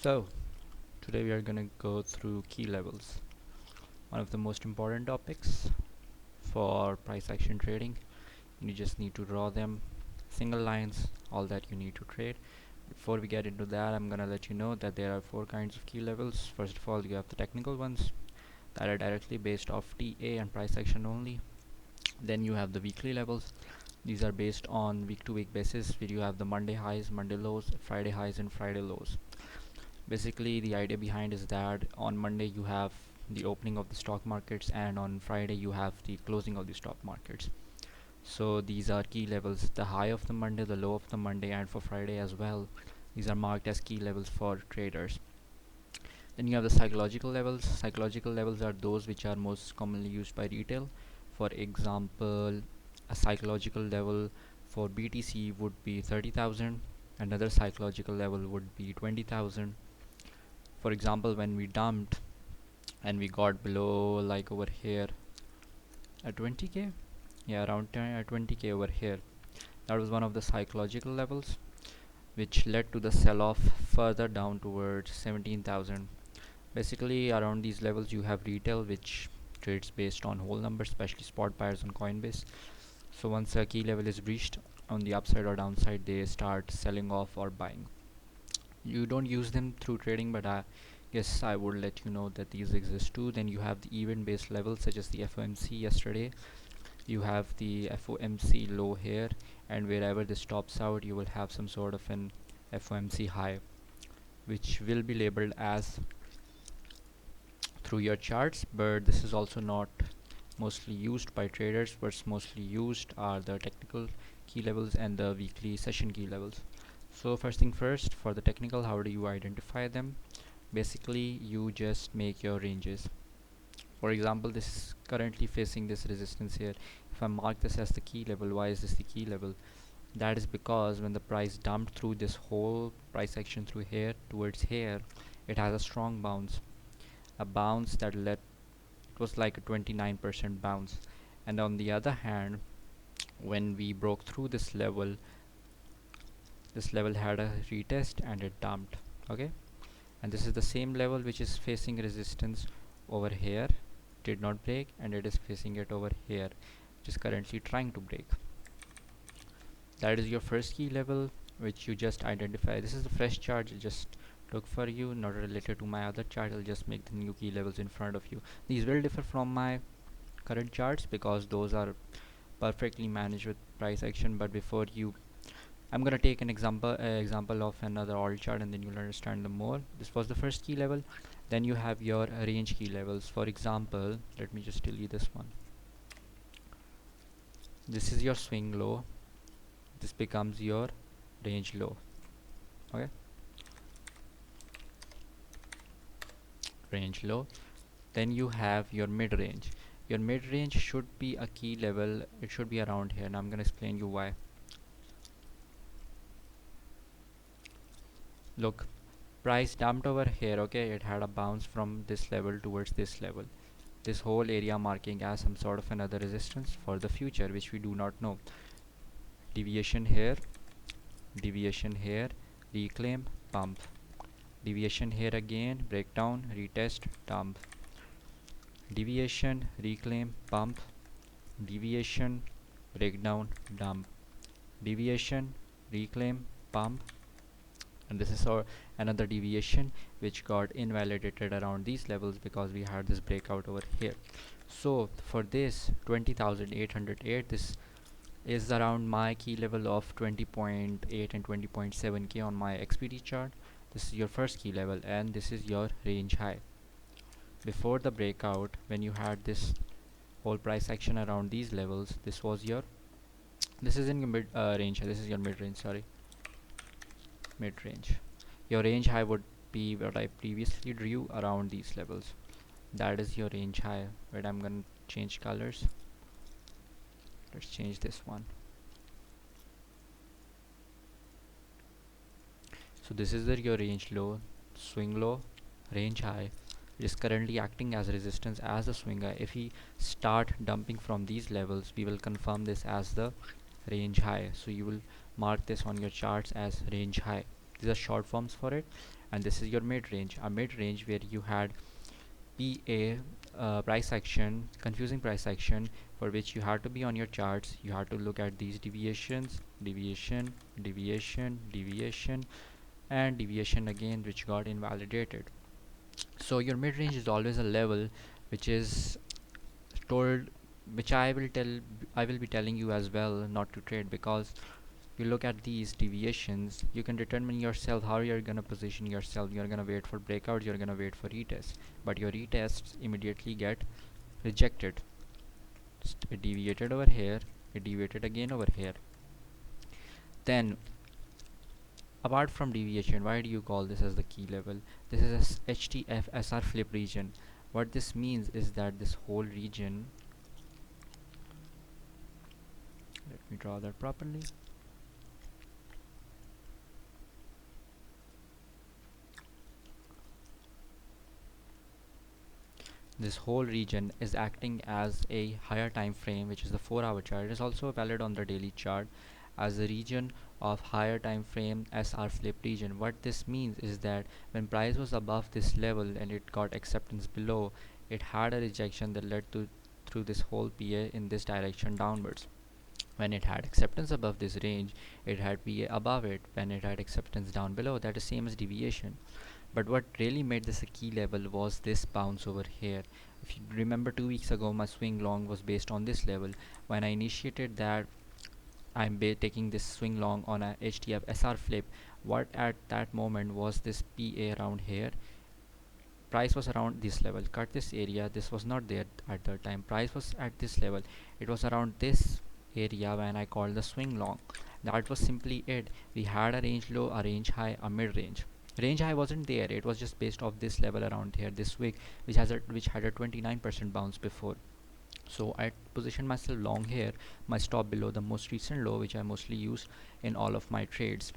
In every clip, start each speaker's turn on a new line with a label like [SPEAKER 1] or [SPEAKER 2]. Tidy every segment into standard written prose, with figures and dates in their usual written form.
[SPEAKER 1] So, today we are going to go through key levels, one of the most important topics for price action trading. You just need to draw them, single lines, all that you need to trade. Before we get into that, I'm going to let you know that there are four kinds of key levels. First of all, you have the technical ones that are directly based off TA and price action only. Then you have the weekly levels. These are based on week to week basis, where you have the Monday highs, Monday lows, Friday highs, and Friday lows. Basically, the idea behind is that on Monday you have the opening of the stock markets, and on Friday you have the closing of the stock markets. So these are key levels: the high of the Monday, the low of the Monday, and for Friday as well. These are marked as key levels for traders. Then you have the psychological levels. Psychological levels are those which are most commonly used by retail. For example, a psychological level for BTC would be 30,000. Another psychological level would be 20,000. For example, when we dumped and we got below, like over here at 20k, yeah, around 20k over here, that was one of the psychological levels, which led to the sell off further down towards 17,000. Basically, around these levels you have retail, which trades based on whole numbers, especially spot buyers on Coinbase. So once a key level is reached on the upside or downside, they start selling off or buying. You don't use them through trading, but yes, I would let you know that these exist too. Then you have the event based levels, such as the FOMC yesterday. You have the FOMC low here, and wherever this tops out, you will have some sort of an FOMC high, which will be labeled as through your charts. But this is also not mostly used by traders. What's mostly used are the technical key levels and the weekly session key levels. So first thing first, for the technical, how do you identify them? Basically, you just make your ranges. For example, this is currently facing this resistance here. If I mark this as the key level, why is this the key level? That is because when the price dumped through this whole price action through here towards here, it has a strong bounce, a bounce that led, it was like a 29% bounce. And on the other hand, when we broke through this level had a retest and it dumped. Okay, and this is the same level which is facing resistance over here, did not break, and it is facing it over here, which is currently trying to break. That is your first key level, which you just identify. This is the fresh chart I just took for you, not related to my other chart. I'll just make the new key levels in front of you. These will differ from my current charts because those are perfectly managed with price action. But before you, I'm gonna take an example of another alt chart, and then you'll understand them more. This was the first key level. Then you have your range key levels. For example, let me just delete this one. This is your swing low. This becomes your range low. Okay, range low. Then you have your mid range. Your mid range should be a key level. It should be around here, and I'm gonna explain you why. Look, price dumped over here. Okay, it had a bounce from this level towards this level, this whole area marking as some sort of another resistance for the future, which we do not know. Deviation here, deviation here, reclaim, pump, deviation here again, breakdown, retest, dump, deviation, reclaim, pump, deviation, breakdown, dump, deviation, reclaim, pump, and this is our another deviation which got invalidated around these levels because we had this breakout over here. So for this 20,808, this is around my key level of 20.8 and 20.7k on my XPT chart. This is your first key level, and this is your range high. Before the breakout, when you had this whole price action around these levels, this was your, this is in your mid range, this is your mid range, sorry, mid range. Your range high would be what I previously drew around these levels. That is your range high. Wait, I'm gonna change colors. Let's change this one. So this is your range low, swing low, range high. It is currently acting as resistance as a swing high. If we start dumping from these levels, we will confirm this as the range high. So you will mark this on your charts as range high. These are short forms for it. and this is your mid range, a mid range where you had PA, price action, confusing price action, for which you had to be on your charts. You had to look at these deviations, deviation, deviation, deviation, and deviation again, which got invalidated. So your mid range is always a level which is told, which I will be telling you as well not to trade, because you look at these deviations, you can determine yourself how you're gonna position yourself. You're gonna wait for breakouts, you're gonna wait for retests, but your retests immediately get rejected. It deviated over here, it deviated again over here. Then, apart from deviation, why do you call this as the key level? This is a HTF flip region. What this means is that this whole region, let me draw that properly. This whole region is acting as a higher time frame, which is the 4-hour chart. It is also valid on the daily chart as a region of higher time frame SR flip region. What this means is that when price was above this level and it got acceptance below, it had a rejection that led to through this whole PA in this direction downwards. When it had acceptance above this range, it had PA above it. When it had acceptance down below, that is same as deviation. But what really made this a key level was this bounce over here. If you remember 2 weeks ago, my swing long was based on this level. When I initiated that, I'm taking this swing long on a HTF SR flip. What at that moment was this PA around here. Price was around this level. Cut this area. This was not there at the time. Price was at this level. It was around this area when I called the swing long. That was simply it. We had a range low, a range high, a mid range. Range high wasn't there. It was just based off this level around here, this wick, which had a 29% bounce before. So I positioned myself long here, my stop below the most recent low, which I mostly use in all of my trades.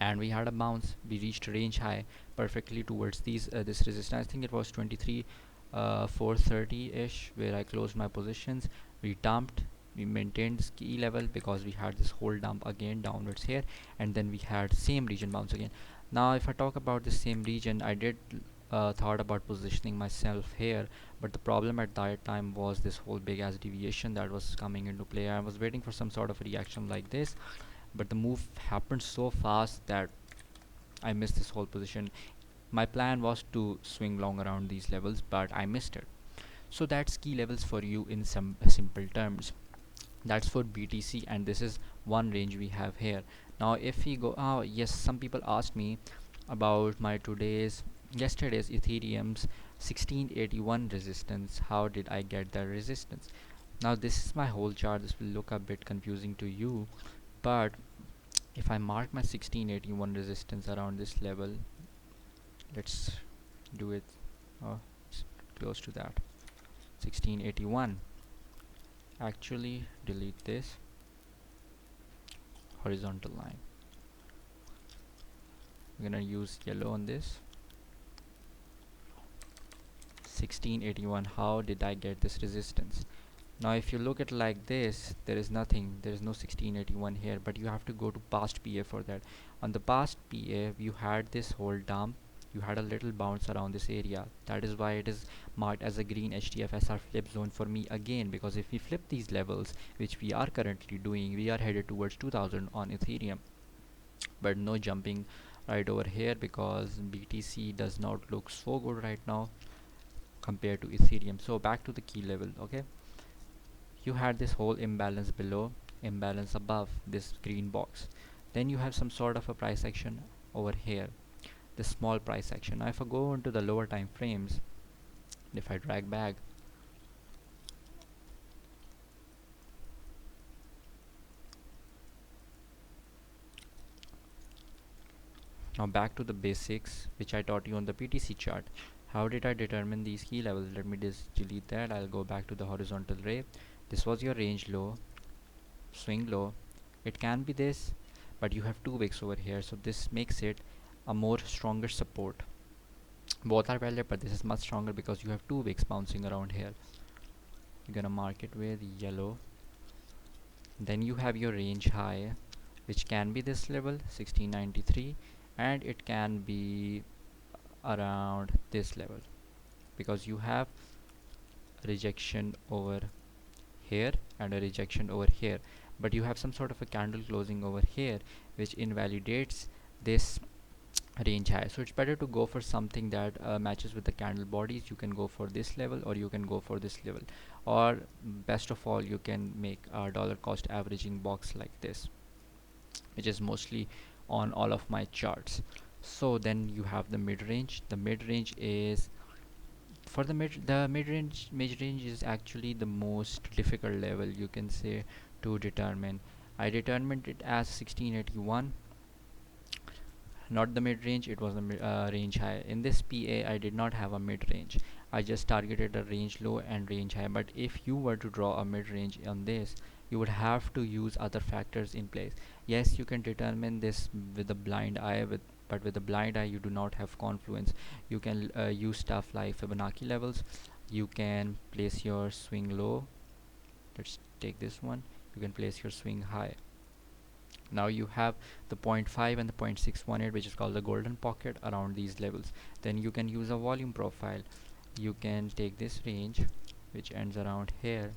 [SPEAKER 1] And we had a bounce. We reached range high perfectly towards these this resistance. I think it was 23 430 ish where I closed my positions. We dumped, we maintained this key level because we had this whole dump again downwards here, and then we had same region bounce again. Now if I talk about the same region, I did thought about positioning myself here, but the problem at that time was this whole big ass deviation that was coming into play. I was waiting for some sort of reaction like this, but the move happened so fast that I missed this whole position. My plan was to swing long around these levels, but I missed it. So that's key levels for you in some simple terms. That's for BTC, and this is one range we have here. Now if we go, oh yes, some people asked me about my yesterday's Ethereum's 1681 resistance. How did I get that resistance? Now this is my whole chart. This will look a bit confusing to you, but if I mark my 1681 resistance around this level, let's do it close to that. 1681. Actually delete this horizontal line. I'm gonna use yellow on this. 1681. How did I get this resistance? Now if you look at like this, there is nothing, there is no 1681 here, but you have to go to past PA for that. On the past PA, you had this whole dump, you had a little bounce around this area. That is why it is marked as a green HTFSR flip zone for me again, because if we flip these levels, which we are currently doing, we are headed towards 2000 on Ethereum, but no jumping right over here because BTC does not look so good right now compared to Ethereum. So back to the key level. Okay, you had this whole imbalance below, imbalance above this green box, then you have some sort of a price action over here, this small price action. Now if I go into the lower time frames, if I drag back, now back to the basics which I taught you on the PTC chart. How did I determine these key levels? Let me just delete that. I'll go back to the horizontal ray. This was your range low, swing low. It can be this, but you have two wicks over here, so this makes it a more stronger support. Both are valid, but this is much stronger because you have two wicks bouncing around here. You're gonna mark it with yellow. Then you have your range high, which can be this level 1693, and it can be around this level, because you have rejection over here and a rejection over here, but you have some sort of a candle closing over here which invalidates this range high. So it's better to go for something that matches with the candle bodies. You can go for this level or you can go for this level, or best of all you can make a dollar cost averaging box like this, which is mostly on all of my charts. So then you have the mid range. The mid range is for the mid range is actually the most difficult level, you can say, to determine. I determined it as 1681, not the mid range, it was a range high. In this PA I did not have a mid range, I just targeted a range low and range high. But if you were to draw a mid range on this, you would have to use other factors in place. Yes, you can determine this with a blind eye, but with a blind eye you do not have confluence. You can use stuff like Fibonacci levels. You can place your swing low. Let's take this one. You can place your swing high. Now you have the 0.5 and the 0.618, which is called the golden pocket, around these levels. Then you can use a volume profile. You can take this range which ends around here,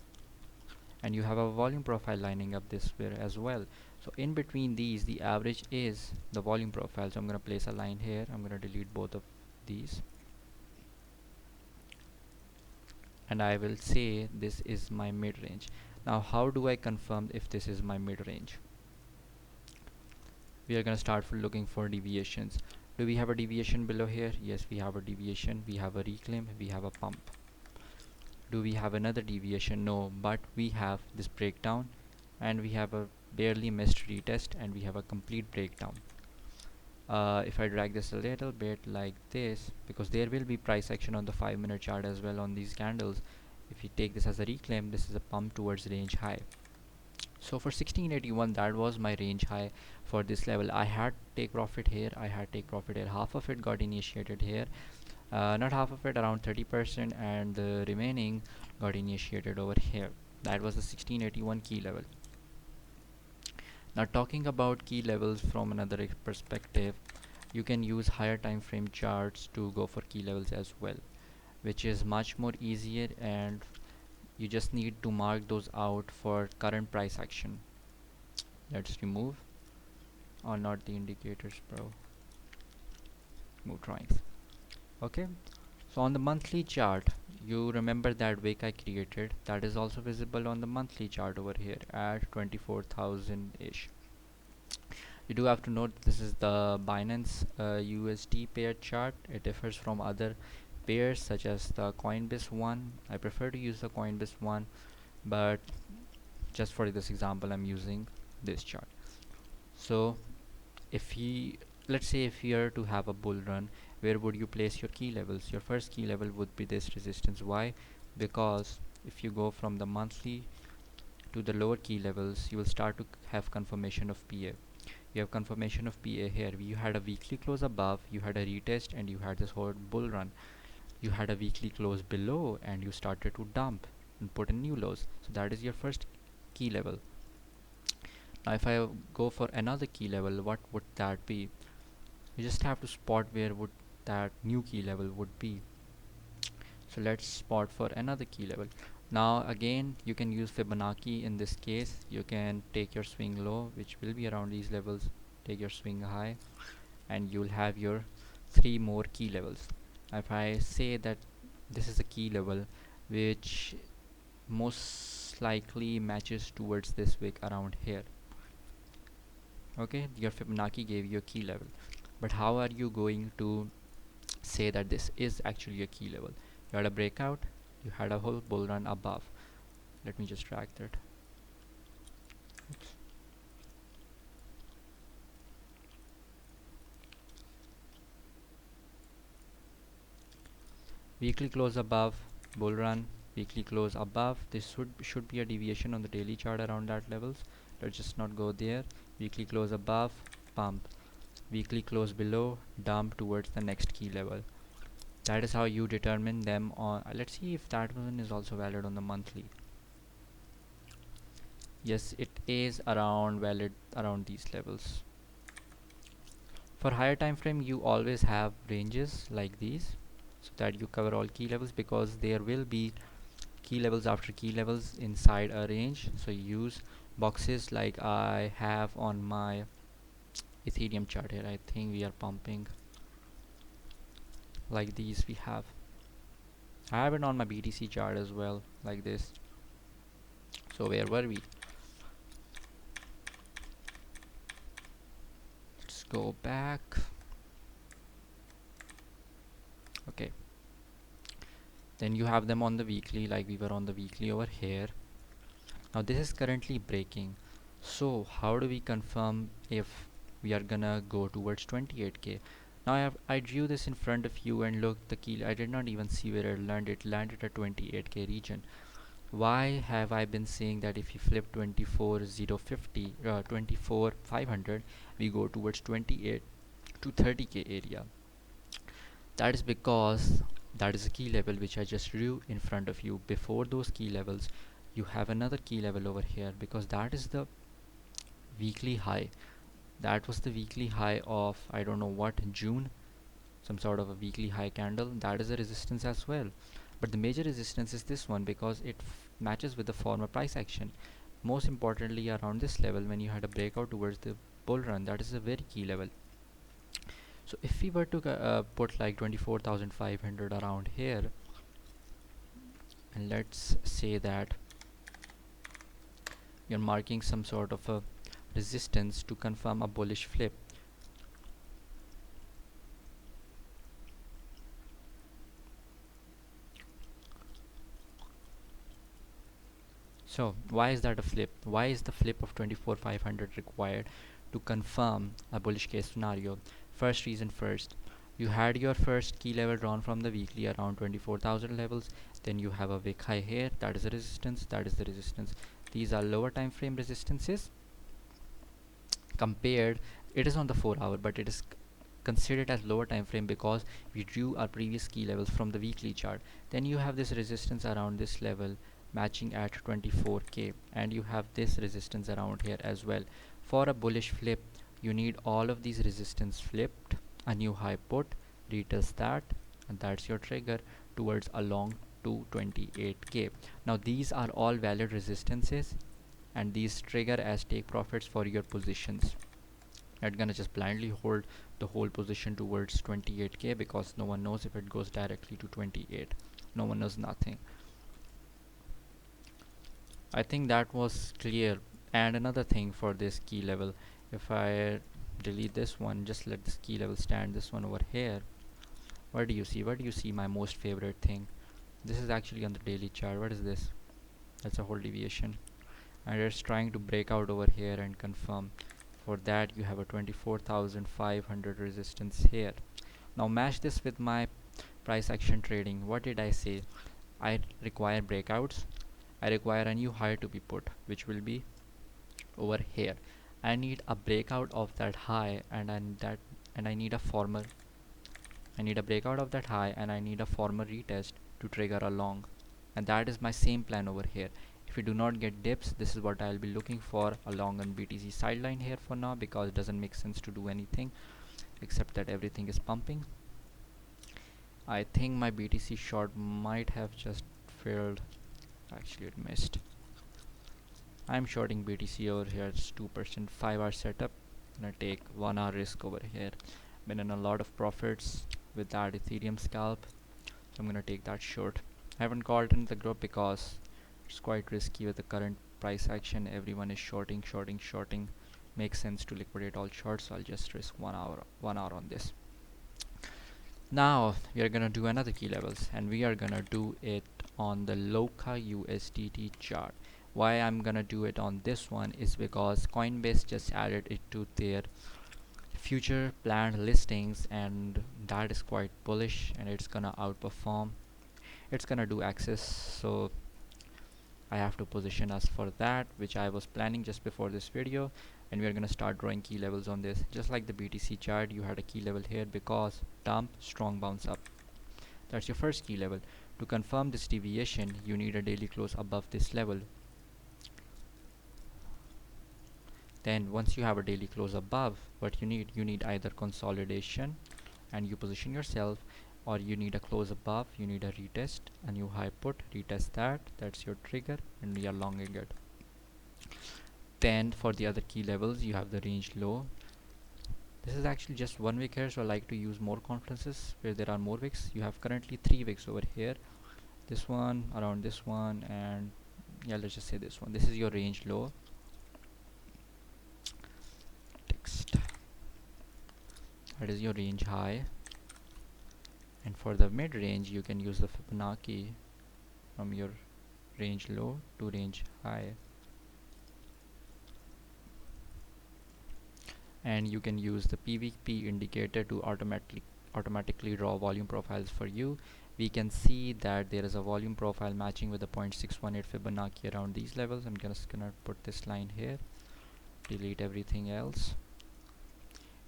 [SPEAKER 1] and you have a volume profile lining up this way as well. So in between these, the average is the volume profile. So I'm going to place a line here. I'm going to delete both of these, and I will say this is my mid range. Now how do I confirm if this is my mid range? We are going to start looking for deviations. Do we have a deviation below here? Yes, we have a deviation. We have a reclaim, we have a pump. Do we have another deviation? No, but we have this breakdown, and we have a barely missed retest, and we have a complete breakdown. If I drag this a little bit like this, because there will be price action on the 5-minute chart as well on these candles. If you take this as a reclaim, this is a pump towards range high. So for 1681, that was my range high for this level. I had take profit here, I had take profit here. Half of it got initiated here, not half of it, around 30%, and the remaining got initiated over here. That was the 1681 key level. Now talking about key levels from another perspective, you can use higher time frame charts to go for key levels as well, which is much more easier, and you just need to mark those out for current price action. Let's remove, or not the indicators, bro, move drawings. Okay, so on the monthly chart, you remember that wick I created, that is also visible on the monthly chart over here at 24,000 ish. You do have to note this is the Binance USD pair chart. It differs from other pairs such as the Coinbase one. I prefer to use the Coinbase one, but just for this example I'm using this chart. So if you, let's say if you are to have a bull run, where would you place your key levels? Your first key level would be this resistance. Why? Because if you go from the monthly to the lower key levels, you will start to have confirmation of PA. You have confirmation of PA here. You had a weekly close above, you had a retest, and you had this whole bull run. You had a weekly close below, and you started to dump and put in new lows. So that is your first key level. Now if I go for another key level, what would that be? You just have to spot where would that new key level would be. So let's spot for another key level. Now again, you can use Fibonacci. In this case, you can take your swing low, which will be around these levels, take your swing high, and you'll have your 3 more key levels. If I say that this is a key level which most likely matches towards this wick around here, okay, your Fibonacci gave you a key level. But how are you going to say that this is actually a key level? You had a breakout, you had a whole bull run above. Let me just drag that. Oops. Weekly close above, bull run, weekly close above. This should be a deviation on the daily chart around that levels. Let's just not go there. Weekly close above, pump. Weekly close below, dump towards the next key level. That is how you determine them on. Let's see if that one is also valid on the monthly. Yes, it is around valid around these levels. For higher time frame, you always have ranges like these so that you cover all key levels, because there will be key levels after key levels inside a range. So you use boxes like I have on my Ethereum chart here. I think we are pumping like these. I have it on my BTC chart as well, like this. So where were we? Let's go back. Okay, then you have them on the weekly, like we were on the weekly over here. Now this is currently breaking. So how do we confirm if we are gonna go towards 28k? Now I drew this in front of you, and look, the key, I did not even see where it landed. It landed at 28k region. Why have I been saying that if you flip 24,500, we go towards 28 to 30k area? That is because that is a key level which I just drew in front of you. Before those key levels, you have another key level over here, because that is the weekly high. That was the weekly high of, I don't know what, June, some sort of a weekly high candle. That is a resistance as well, but the major resistance is this one, because it matches with the former price action. Most importantly, around this level, when you had a breakout towards the bull run, that is a very key level. So if we were to put like 24,500 around here, and let's say that you're marking some sort of a resistance to confirm a bullish flip. So why is that a flip? Why is the flip of 24,500 required to confirm a bullish case scenario? First reason first, you had your first key level drawn from the weekly around 24,000 levels. Then you have a wick high here, that is a resistance, that is the resistance. These are lower time frame resistances. Compared, it is on the 4 hour, but it is considered as lower time frame because we drew our previous key levels from the weekly chart. Then you have this resistance around this level matching at 24k, and you have this resistance around here as well. For a bullish flip, you need all of these resistance flipped, a new high put, retest that, and that's your trigger towards along to 28k. Now these are all valid resistances, and these trigger as take profits for your positions. You're gonna just blindly hold the whole position towards 28k, because no one knows if it goes directly to 28. No one knows nothing. I think that was clear. And another thing for this key level, if I delete this one, just let this key level stand, this one over here, where do you see my most favorite thing? This is actually on the daily chart. What is this? That's a whole deviation, and it's trying to break out over here and confirm. For that you have a 24,500 resistance here. Now match this with my price action trading. What did I say? I require breakouts. I require a new high to be put, which will be over here. I need a breakout of that high, and I need a former. I need a breakout of that high, and I need a former retest to trigger a long. And that is my same plan over here. If we do not get dips, this is what I'll be looking for, a long on BTC sideline here for now, because it doesn't make sense to do anything except that everything is pumping. I think my BTC short might have just failed. Actually, it missed. I'm shorting BTC over here. It's 2%, 5-hour setup. Gonna take 1-hour risk over here. Been in a lot of profits with that Ethereum scalp, so I'm gonna take that short. I haven't called in the group because it's quite risky with the current price action. Everyone is shorting. Makes sense to liquidate all shorts, so I'll just risk 1 hour on this. Now we are gonna do another key levels, and we are gonna do it on the Loka USDT chart. Why I'm gonna do it on this one is because Coinbase just added it to their future planned listings, and that is quite bullish, and it's gonna outperform. It's gonna do access, so I have to position us for that, which I was planning just before this video. And we are gonna start drawing key levels on this. Just like the BTC chart, you had a key level here because dump, strong bounce up. That's your first key level. To confirm this deviation, you need a daily close above this level. Then once you have a daily close above, what you need either consolidation and you position yourself, or you need a close above, you need a retest, a new high put, retest that, that's your trigger, and we are longing it. Then for the other key levels, you have the range low. This is actually just 1 wick here, so I like to use more conferences where there are more wicks. You have currently 3 wicks over here, this one, around this one, and yeah, let's just say this one. This is your range low. Text, that is your range high. And for the mid range, you can use the Fibonacci from your range low to range high, and you can use the PVP indicator to automatically draw volume profiles for you. We can see that there is a volume profile matching with the 0.618 Fibonacci around these levels. I'm just gonna put this line here, delete everything else.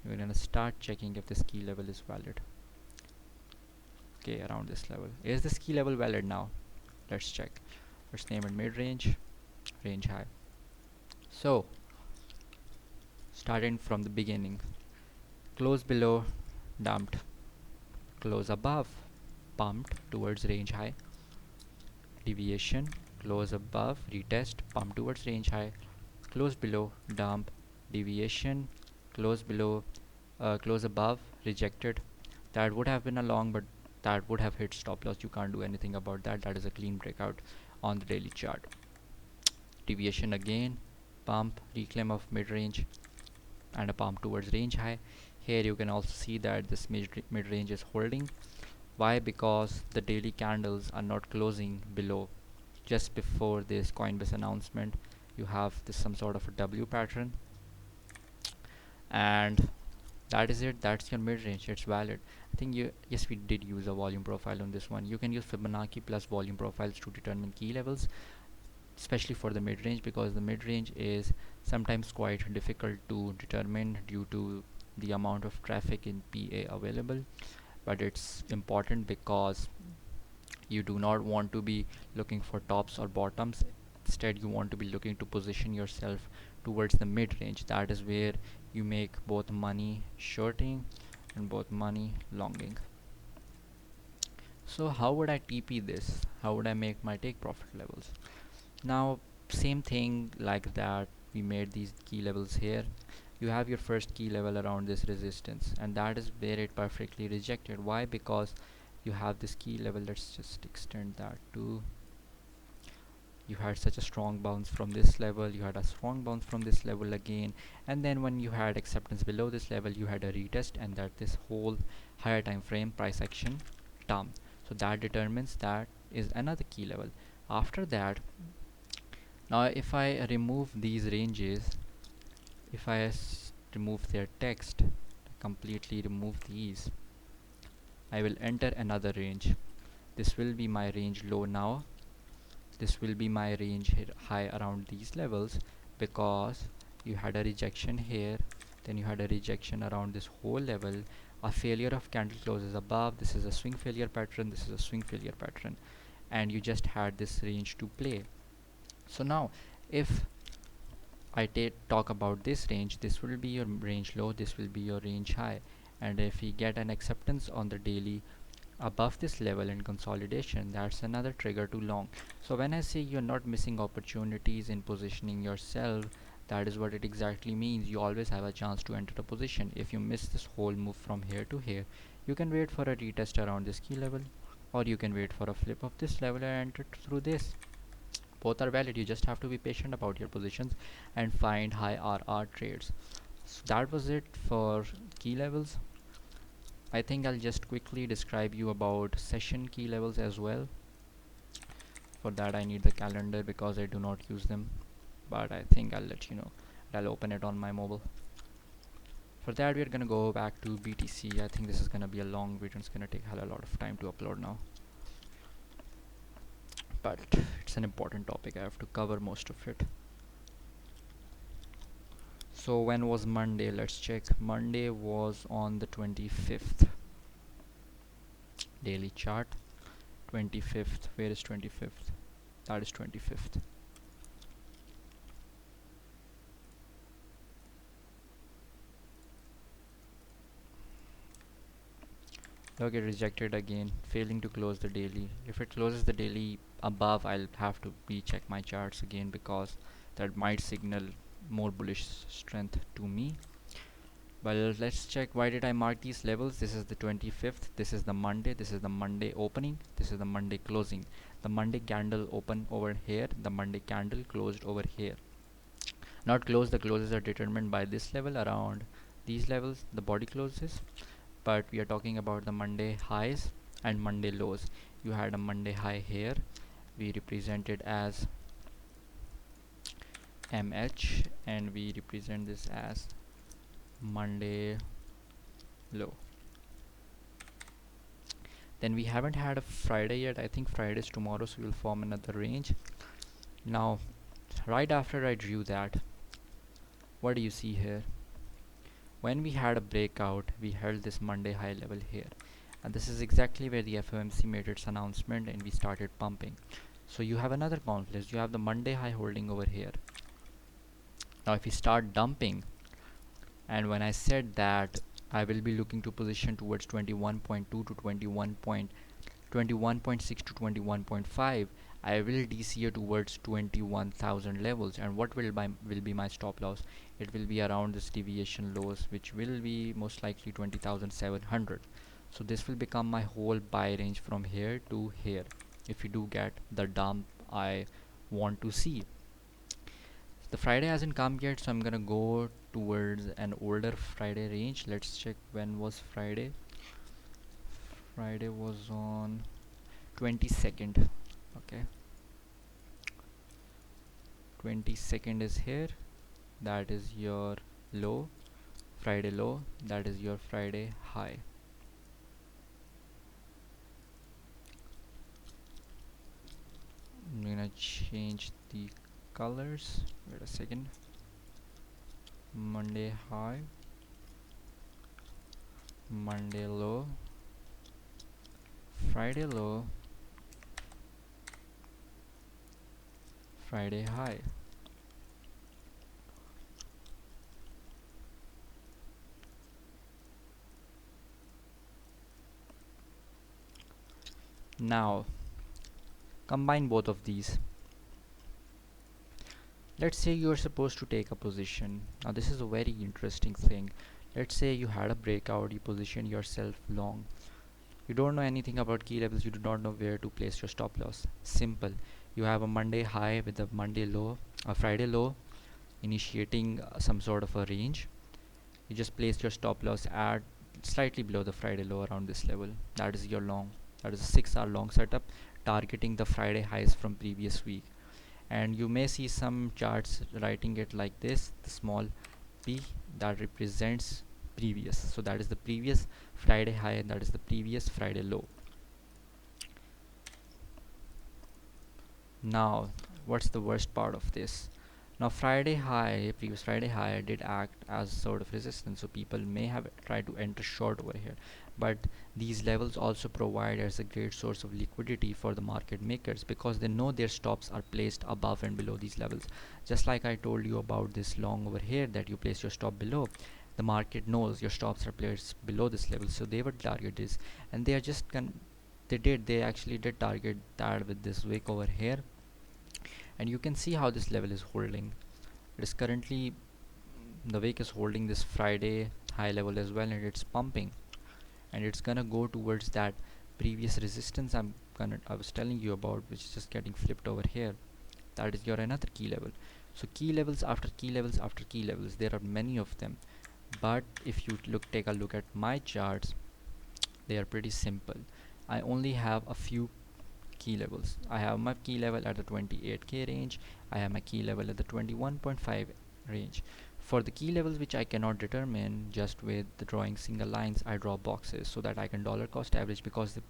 [SPEAKER 1] We're gonna start checking if this key level is valid. Okay, around this level. Is this key level valid now? Let's check. Let's name it mid-range, range high. So starting from the beginning, close below, dumped, close above, pumped towards range high, deviation, close above, retest, pump towards range high, close below, dump, deviation, close below, close above, rejected. That would have been a long, but that would have hit stop loss. You can't do anything about that. That is a clean breakout on the daily chart. Deviation again, pump, reclaim of mid-range, and a pump towards range high. Here you can also see that this mid-range is holding. Why? Because the daily candles are not closing below. Just before this Coinbase announcement, you have this some sort of a W pattern, and that is it. That's your mid-range. It's valid. I think yes, we did use a volume profile on this one. You can use Fibonacci plus volume profiles to determine key levels, especially for the mid-range, because the mid-range is sometimes quite difficult to determine due to the amount of traffic in PA available. But it's important because you do not want to be looking for tops or bottoms. Instead, you want to be looking to position yourself towards the mid-range. That is where you make both money shorting and both money longing. So how would I TP this? How would I make my take profit levels? Now same thing like that, we made these key levels here. You have your first key level around this resistance, and that is where it perfectly rejected. Why? Because you have this key level. Let's just extend that to, you had such a strong bounce from this level, you had a strong bounce from this level again, and then when you had acceptance below this level, you had a retest, and that this whole higher time frame price action term. So that determines that is another key level. After that, now if I remove these ranges, if I remove their text, completely remove these, I will enter another range. This will be my range low now. This will be my range high around these levels, because you had a rejection here, then you had a rejection around this whole level, a failure of candle closes above. This is a swing failure pattern, this is a swing failure pattern, and you just had this range to play. So now if I talk about this range, this will be your range low, this will be your range high, and if we get an acceptance on the daily above this level in consolidation, that's another trigger to long. So when I say you're not missing opportunities in positioning yourself, that is what it exactly means. You always have a chance to enter a position. If you miss this whole move from here to here, you can wait for a retest around this key level, or you can wait for a flip of this level and enter through this. Both are valid. You just have to be patient about your positions and find high RR trades. So that was it for key levels. I think I'll just quickly describe you about session key levels as well. For that I need the calendar because I do not use them, but I think I'll let you know. I'll open it on my mobile. For that we're gonna go back to BTC. I think this is gonna be a long video. It's gonna take a lot of time to upload now, but it's an important topic. I have to cover most of it. So when was Monday? Let's check. Monday was on the 25th. Daily chart. 25th. Where is 25th? That is 25th. It'll get rejected again, failing to close the daily. If it closes the daily above, I'll have to recheck my charts again, because that might signal more bullish strength to me. Well, let's check why did I mark these levels. This is the 25th, this is the Monday, this is the Monday opening, this is the Monday closing. The Monday candle opened over here, the Monday candle closed over here. Not close, the closes are determined by this level, around these levels the body closes, but we are talking about the Monday highs and Monday lows. You had a Monday high here, we represent it as MH, and we represent this as Monday low. Then we haven't had a Friday yet. I think Friday is tomorrow, so we'll form another range. Now, right after I drew that, what do you see here? When we had a breakout, we held this Monday high level here, and this is exactly where the FOMC made its announcement and we started pumping. So you have another conflict. You have the Monday high holding over here. Now if we start dumping, and when I said that I will be looking to position towards 21.2 to 21.6 to 21.5, I will DCA towards 21,000 levels, and what will be my stop loss? It will be around this deviation lows, which will be most likely 20,700. So this will become my whole buy range from here to here, if you do get the dump I want to see. The Friday hasn't come yet, so I'm gonna go towards an older Friday range. Let's check when was Friday. Friday was on 22nd. Okay, 22nd is here. That is your low, Friday low. That is your Friday high. I'm gonna change the colors. Wait a second. Monday high, Monday low, Friday low, Friday high. Now combine both of these. Let's say you are supposed to take a position. Now this is a very interesting thing. Let's say you had a breakout, you position yourself long. You don't know anything about key levels, you do not know where to place your stop loss. Simple. You have a Monday high with a Monday low, a Friday low, initiating some sort of a range. You just place your stop loss at slightly below the Friday low, around this level. That is your long. That is a 6-hour long setup, targeting the Friday highs from previous week. And you may see some charts writing it like this, the small p that represents previous. So that is the previous Friday high, and that is the previous Friday low. Now what's the worst part of this? Now Friday high, previous Friday high did act as sort of resistance, so people may have tried to enter short over here, but these levels also provide as a great source of liquidity for the market makers, because they know their stops are placed above and below these levels. Just like I told you about this long over here, that you place your stop below, the market knows your stops are placed below this level, so they would target this, and they are just they actually did target that with this wick over here. And you can see how this level is holding. It is currently, the wick is holding this Friday high level as well, and it's pumping, and it's gonna go towards that previous resistance I was telling you about, which is just getting flipped over here. That is your another key level. So key levels after key levels after key levels, there are many of them, but if you take a look at my charts, they are pretty simple. I only have a few key levels. I have my key level at the 28k range, I have my key level at the 21.5 range. For the key levels which I cannot determine just with the drawing single lines, I draw boxes so that I can dollar cost average, because they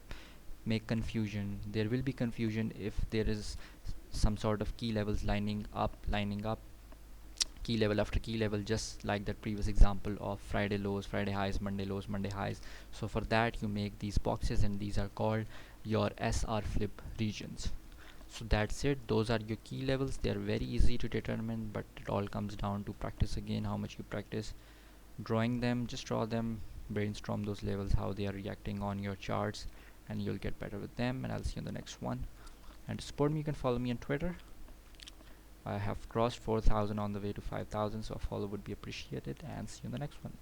[SPEAKER 1] make confusion. There will be confusion if there is some sort of key levels lining up, key level after key level, just like that previous example of Friday lows, Friday highs, Monday lows, Monday highs. So for that you make these boxes, and these are called your SR flip regions. So that's it, those are your key levels. They are very easy to determine, but it all comes down to practice again, how much you practice drawing them. Just draw them, brainstorm those levels, how they are reacting on your charts, and you'll get better with them. And I'll see you in the next one. And to support me, you can follow me on Twitter. I have crossed 4,000 on the way to 5,000, so a follow would be appreciated, and see you in the next one.